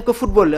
football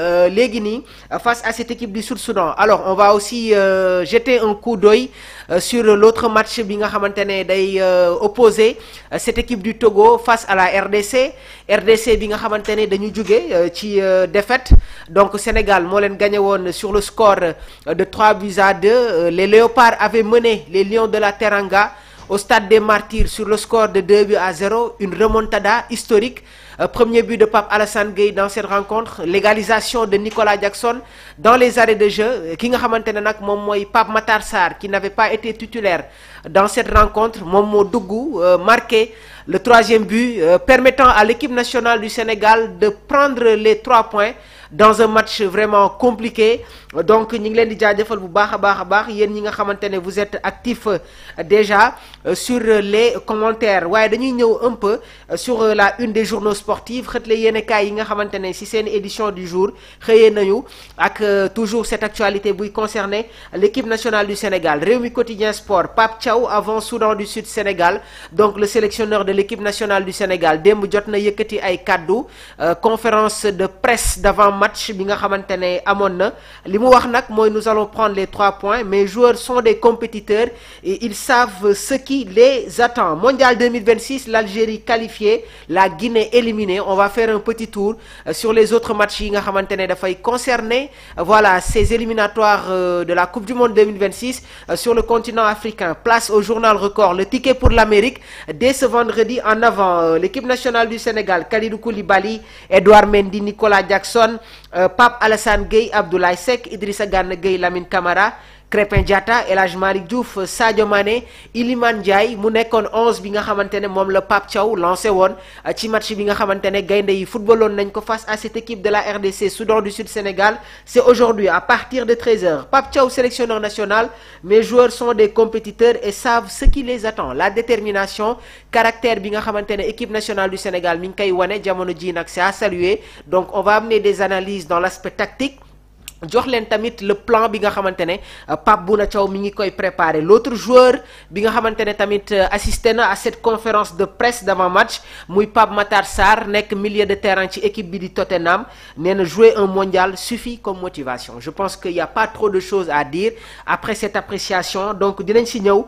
face à cette équipe du Sud-Soudan. Alors on va aussi jeter un coup d'œil sur l'autre match bi nga xamantene day opposer cette équipe du Togo face à la RDC bi nga xamantene dañu jóge ci défaite. Donc Sénégal moo leen gagné woon sur le score de 3-2. Les Léopards avaient mené les Lions de la Teranga au stade des Martyrs sur le score de 2-0, une remontada historique. Premier but de Pape Alassane Gueye dans cette rencontre, l'égalisation de Nicolas Jackson dans les arrêts de jeu. Ki nga xamantene nak mom moy Pape Matar Sarr qui n'avait pas été titulaire dans cette rencontre, mom mo duggu marqué le troisième but permettant à l'équipe nationale du Sénégal de prendre les 3 points dans un match vraiment compliqué. Donc ñi ngi leen di jaajëfal bu baax a baax yéen ñi nga xamantene vous êtes actifs déjà sur les commentaires. Waaye dañuy ñëw un peu sur la une des journaux sportifs xëtle yéenekaay yi nga xamantene ci seen édition du jour xëyee nañu ak toujours cette actualité buy concerner l'équipe nationale du Sénégal. Rewmi Quotidien Sport, Pape Thiaw avant Soudan du Sud Sénégal, donc le sélectionneur de l'équipe nationale du Sénégal démb jot na yëkkati ay kaddu conférence de presse d'avant match bi nga xamantene amoon na li mu wax nag mooy nous allons prendre les 3 points. Mes joueurs sont des compétiteurs et ils savent ce qui les attend. Mondial 2026, l'Algérie qualifiée, la Guinée éliminée. On va faire un petit tour sur les autres matchs yi nga xamantene dafay concerner voilà ces éliminatoires de la Coupe du Monde 2026 sur le continent africain. Place au journal Record, le ticket pour l'Amérique dès ce vendredi. En avant l'équipe nationale du Sénégal, Kalidou Koulibaly, Edouard Mendy, Nicolas Jackson, Pape Alassane Gueye, Abdoulaye Seck, Idrissa Gana Gueye, Lamine Camara, Krépin Diatta, El Hadji Malick Diouf, Sadio Mané, Iliman Ndiaye mu nekkoon 11 bi nga xamantene moom la Pape Thiaw lancé woon ci match bi nga xamantene gaynde yi footballoon nañ ko face à cette équipe de la RDC Soudan du Sud Sénégal. C'est aujourd'hui à partir de 13h. Pape Thiaw, sélectionneur national, mes joueurs sont des compétiteurs et savent ce qui les attend. La détermination, caractère bi nga xamantene équipe nationale du Sénégal mi ngi koy wane jamono ji nag c'est à saluer. Donc on va amener des analyses dans l'aspect tactique. Jox leen tamit le plan bi nga xamantene Pape Bouna Thiaw mi ngi koy préparer. L'autre joueur bi nga xamantene tamit assisté na à cette conférence de presse d'avant match muy Pape Matar Sarr nekk milieu de terrain ci équipe bi di Tottenham nee na jouer un mondial suffit comme motivation. Je pense qu'il y a pas trop de choses à dire après cette appréciation. Donc dinañ ci ñëw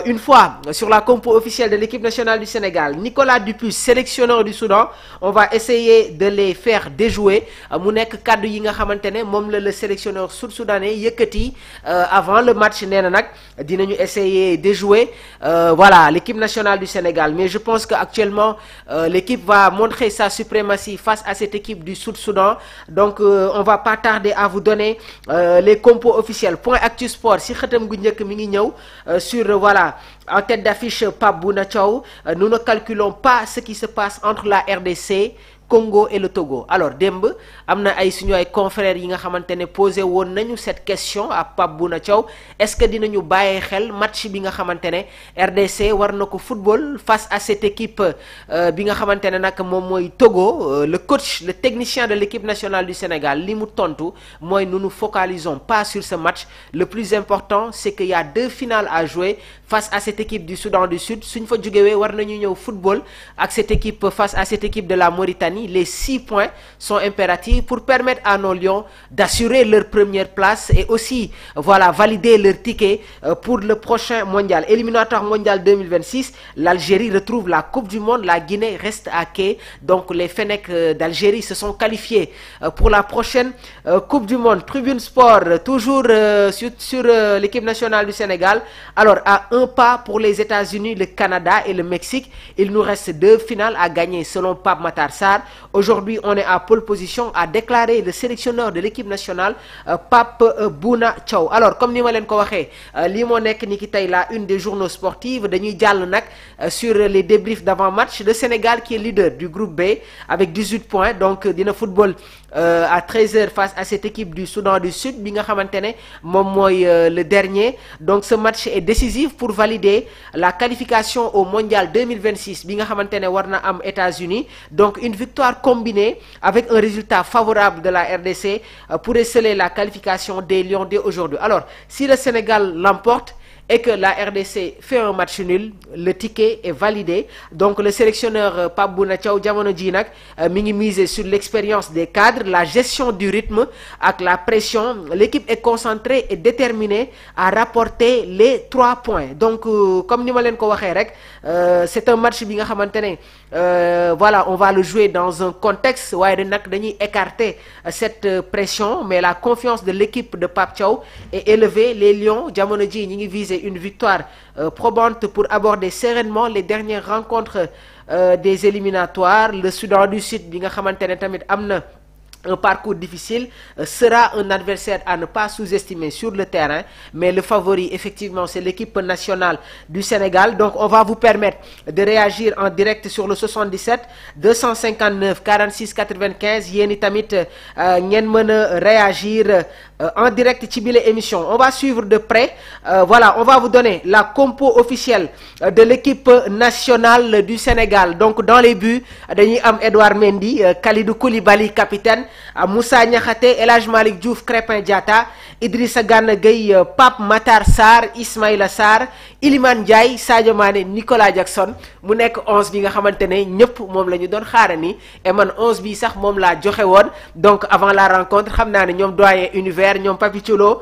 une fois sur la compo officielle de l'équipe nationale du Sénégal. Nicolas Dupuis, sélectionneur du Soudan, on va essayer de les faire déjouer. Mu nekk kaddu yi nga xamantene moom le sélectionneur sud-soudanais yëkkati avant le match. Nee na nag dinañu essayer de jouer voilà l'équipe nationale du Sénégal, mais je pense que actuellement l'équipe va montrer sa suprématie face à cette équipe du Sud-Soudan. Donc on va pas tarder à vous donner les compos officiels. Point Actu Sport si xëtam gu njëkk mi ngi ñëw sur voilà en tête d'affiche Pape Bouna Thiaw. Nous ne calculons pas ce qui se passe entre la RDC, Congo et le Togo. Alors démb am na ay suñu ay confrères yi nga xamantene posé woon nañu cette question à Pape Bouna Thiaw. Est-ce que dinañu bàyyi xel match bi nga xamantene RDC war na ko football face à cette équipe bi nga xamantene nag moom mooy Togo. Le coach, le technicien de l'équipe nationale du Sénégal li mu tontu mooy nous nous focalisons pas sur ce match. Le plus important c'est qu'il y a 2 finales à jouer face à cette équipe du Soudan du Sud. Suñ fa jógewee war nañu ñëw football ak cette équipe face à cette équipe de la Mauritanie. Les 6 points sont impératifs pour permettre à nos Lions d'assurer leur première place et aussi voilà valider leur ticket pour le prochain mondial. Éliminatoire mondial 2026, l'Algérie retrouve la Coupe du Monde, la Guinée reste à quai. Donc les Fennecs d'Algérie se sont qualifiés pour la prochaine Coupe du Monde. Tribune Sport, toujours sur l'équipe nationale du Sénégal. Alors à un pas pour les États-Unis, le Canada et le Mexique, il nous reste 2 finales à gagner selon Pape Matar Sarr. Aujourd'hui, on est à pole position, a déclaré le sélectionneur de l'équipe nationale Pape Bouna Thiaw. Alors comme ni ma leen ko waxee lii moo nekk ni ki tey la une des journaux sportifs. Dañuy jàll nag sur les débriefs d'avant match. Le Sénégal qui est leader du groupe B avec 18 points, donc dina football à 13h face à cette équipe du Soudan du Sud bi nga xamantene moom mooy le dernier. Donc ce match est décisif pour valider la qualification au mondial 2026 bi nga xamantene war na am États-Unis. Donc une victoire combinée avec un résultat favorable de la RDC pourrait sceller la qualification des Lions dès aujourd'hui. Alors si le Sénégal l'emporte, et que la RDC fait un match nul, le ticket est validé. Donc le sélectionneur Pape Bouna Thiaw jamono ji nag mi ngi miser sur l'expérience des cadres, la gestion du rythme ak la pression. L'équipe est concentrée et déterminée à rapporter les 3 points. Donc comme ni ma leen ko waxee rek c'est un match bi nga xamante ne voilà, on va le jouer dans un contexte waaye nag dañuy écarter cette pression, mais la confiance de l'équipe de Pape Thiaw est élevée. Les Lions jamono ji ñi ngi viser une victoire probante pour aborder sereinement les dernières rencontres des éliminatoires. Le Soudan du Sud bi nga xamante ne tamit am na un parcours difficile, sera un adversaire à ne pas sous-estimer sur le terrain, mais le favori effectivement c'est l'équipe nationale du Sénégal. Donc on va vous permettre de réagir en direct sur le 77 259 46 95 yéen i tamit ngeen mën a réagir en direct ci bile émission. On va suivre de près, voilà, on va vous donner la compo officielle de l'équipe nationale du Sénégal. Donc dans les buts dañuy am Edouard Mendy, Kalidou Koulibaly capitaine, Moussa Niakhaté, El Hadj Malick Diouf, Krépin Diatta, Idrissa Gana Gueye, Pape Matar Sarr, Ismaïla Sarr, Iliman Ndiaye, Sadio Mané, Nicolas Jackson. Mu nekk 11 bi nga xamante ne ñëpp moom la ñu doon xaarani, et man 11 bi sax moom laa joxe woon. Donc avant la rencontre xam naa ne ñoom doyen univers ñoom Papi Thiolo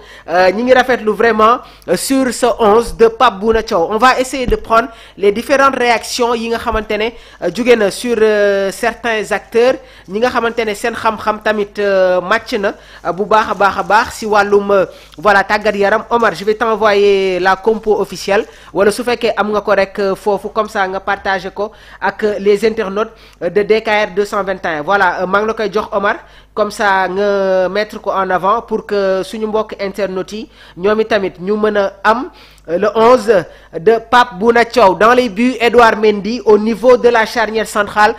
ñi ngi rafetlu vraiment sur ce 11 de Pape Bouna Thiaw. On va essayer de prendre les différentes réactions yi nga xamante ne jóge na sur certains acteurs ñi nga xamante ne seen xam-xam tamit match na bu baax a baax si wàllum voilà tàggat yaram. Omar, je vais t'envoyer la compo officielle wala su fekkee am nga ko rek foofu, comme ça nga partager ko ak les internautes de DKR 221. Voilà, maa ngi la koy jox Omar, comme ça nga mettre ko en avant pour que suñu mbokk internautes yi ñoom itamit ñu mën a am le 11 de Pape Bouna Thiaw. Dans les buts, Edouard Mendy. Au niveau de la charnière centrale,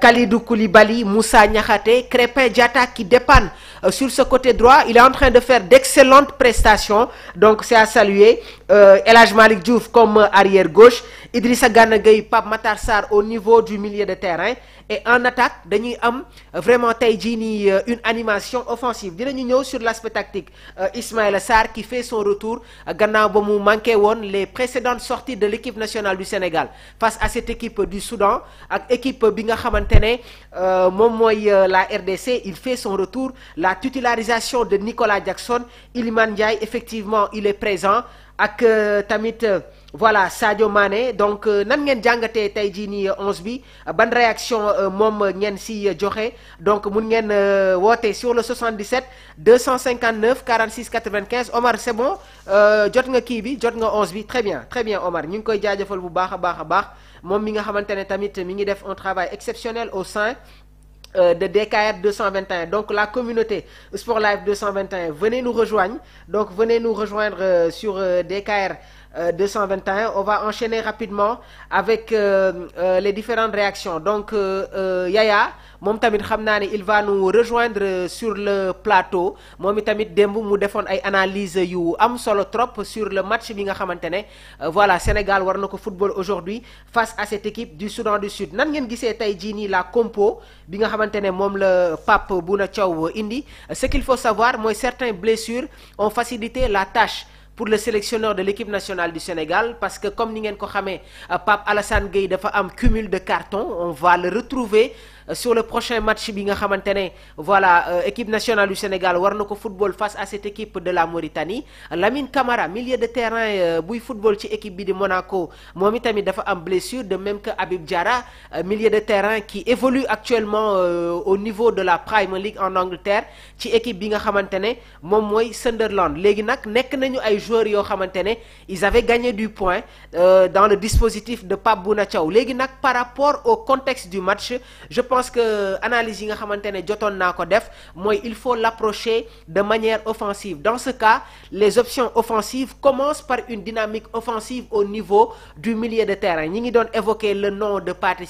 Kalidou Koulibaly, Moussa Niakhaté, Krépin Diatta qui dépanne sur ce côté droit. Il est en train de faire d'excellentes prestations, donc c'est à saluer. El Hadj Malick Diouf comme arrière gauche, Idrissa Gana Gueye, Pape Matar Sarr au niveau du milieu de terrain. Et en attaque dañuy am vraiment tey jii nii une animation offensive. Dinañu ñëw sur l'aspect tactique. Ismaïla Sarr qui fait son retour gannaaw ba mu manqué woon les précédentes sorties de l'équipe nationale du Sénégal face à cette équipe du Soudan ak équipe bi nga xamante ne moom mooy la RDC. Il fait son retour. La titularisation de Nicolas Jackson, Iliman Ndiaye, effectivement il est présent ak tamit voilà Sadio Mané. Donc nan ngeen jàngatee tey jii nii 11 bi, ban réaction moom ngeen si joxe. Donc mun ngeen woote sur le 77 259 46 95. Omar, c'est bon, jot nga kii bi, jot nga 11 bi. Très bien Omar, ñu ngi koy jaajëfal bu baax a baax moom mi nga xamante ne tamit mi ngi def un travail exceptionnel au sein de DKR 221. Donc la communauté Sport Live 221, venez nous rejoindre. Donc venez nous rejoindre sur DKR 221. On va enchaîner rapidement avec les différentes réactions. Donc Yaya moom tamit xam naa ne il va nous rejoindre sur le plateau. moom tamit démb mu defoon ay analyse yu am solo trop sur le match bi nga xamante ne voilà Sénégal war na ko football aujourd'hui face à cette équipe du Soudan du Sud. Nan ngeen gisee tey jii nii la compo bi nga xamante ne moom la Pape Bouna Thiaw indi. Ce qu'il faut savoir mooy certaines blessures ont facilité la tâche pour le sélectionneur de l'équipe nationale du Sénégal, parce que comme ni ngeen ko xamee Pape Alassane Gueye dafa am cumul de cartons. On va le retrouver sur le prochain match bi nga xamante ne voilà équipe nationale du Sénégal war na ko football face à cette équipe de la Mauritanie. Lamine Camara, milieu de terrain buy football ci équipe bi di Monaco, moom itamit dafa am blessure, de même que Habib Diarra, milieu de terrain qui évolue actuellement au niveau de la Premier League en Angleterre ci équipe bi nga xamante ne moom mooy Sunderland. Léegi nag nekk nañu ay joueurs yoo xamante ne ils avaient gagné du point dans le dispositif de Pape Bouna Thiaw. Léegi nag par rapport au contexte du match, je pense que analyse yi nga xamante ne jotoon naa ko def mooy il faut l'approcher de manière offensive. Dans ce cas, les options offensives commencent par une dynamique offensive au niveau du milieu de terrain. Ñi ngi doon évoquer le nom de Pathé